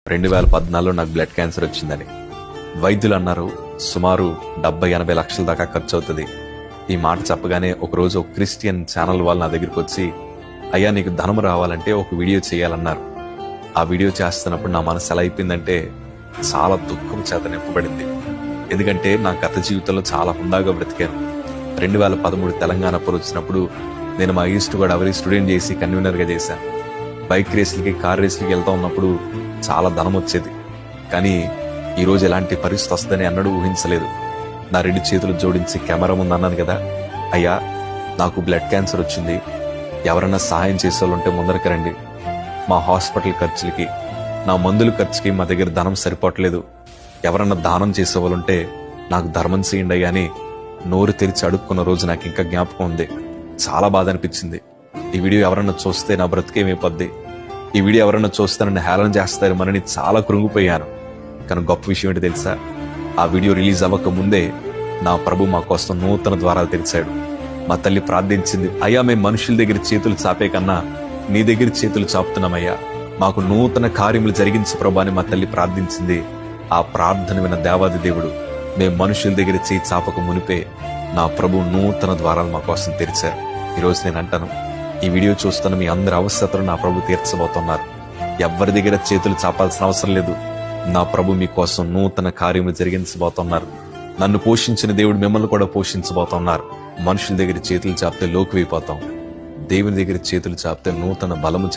2014లో నాకు blood cancer వచ్చిందని. వైద్యులు అన్నారు సుమారు 70-80 లక్షల దాకా ఖర్చు అవుతుంది. ఈ మాట చెప్పగానే ఒకరోజు ఒక క్రిస్టియన్ ఛానల్ వాళ్ళు నా దగ్గరికి వచ్చి, అయ్యా నీకు ధనం రావాలంటే ఒక వీడియో చేయాలన్నారు. ఆ వీడియో చేస్తున్నప్పుడు నా మనసు ఎలా అయిపోయిందంటే చాలా దుఃఖం చేత నింపబడింది. ఎందుకంటే నా గత జీవితంలో చాలా హుందాగా బ్రతికాను. 2013 తెలంగాణ పోరు వచ్చినప్పుడు నేను మా ఈస్ట్ గోదావరి స్టూడెంట్ చేసి కన్వీనర్గా చేశాను. బైక్ రేసులకి, కార్ రేసులకి వెళ్తా ఉన్నప్పుడు చాలా ధనం వచ్చేది. కానీ ఈరోజు ఎలాంటి పరిస్థితి వస్తుందని అన్నడూ ఊహించలేదు. నా 2 చేతులు జోడించి కెమెరా ముందు అన్నాను కదా, అయ్యా నాకు బ్లడ్ క్యాన్సర్ వచ్చింది, ఎవరైనా సహాయం చేసేవాళ్ళుంటే ముందరికి రండి. మా హాస్పిటల్ ఖర్చులకి, నా మందుల ఖర్చుకి మా దగ్గర ధనం సరిపోవట్లేదు, ఎవరన్నా దానం చేసేవాళ్ళుంటే నాకు ధర్మం చేయండి అయ్యా అని నోరు తెరిచి అడుక్కున్న రోజు నాకు ఇంకా జ్ఞాపకం ఉంది. చాలా బాధ అనిపించింది. ఈ వీడియో ఎవరన్నా చూస్తే నా బ్రతికేమైపోద్ది, ఈ వీడియో ఎవరన్నా చూస్తే నన్ను హేళన చేస్తారేమోనని చాలా కృంగిపోయాను. కానీ గొప్ప విషయం ఏంటి తెలుసా, ఆ వీడియో రిలీజ్ అవ్వక ముందే నా ప్రభు మా కోసం నూతన ద్వారాలు తెరిచాడు. మా తల్లి ప్రార్థించింది, అయ్యా మేము మనుషుల దగ్గర చేతులు చాపే కన్నా నీ దగ్గర చేతులు చాపుతున్నామయ్యా, మాకు నూతన కార్యములు జరిగించు ప్రభు అని మా తల్లి ప్రార్థించింది. ఆ ప్రార్థన విన్న దేవాది దేవుడు మేము మనుషుల దగ్గర చేయి చాపక మునిపే నా ప్రభు నూతన ద్వారాలు మా కోసం తెరిచారు. ఈరోజు నేను అంటాను, ఈ వీడియో చూస్తున్న మీ అందరి అవసరతలు నా ప్రభు తీర్చబోతున్నారు. ఎవరి దగ్గర చేతులు చాపాల్సిన అవసరం లేదు. నా ప్రభు మీకోసం నూతన కార్యములు జరిగించబోతున్నారు. నన్ను పోషించిన దేవుడు మిమ్మల్ని కూడా పోషించబోతున్నారు. మనుషుల దగ్గర చేతులు చాపితే లోకువైపోతాం, దేవుని దగ్గర చేతులు చాపితే నూతన బలము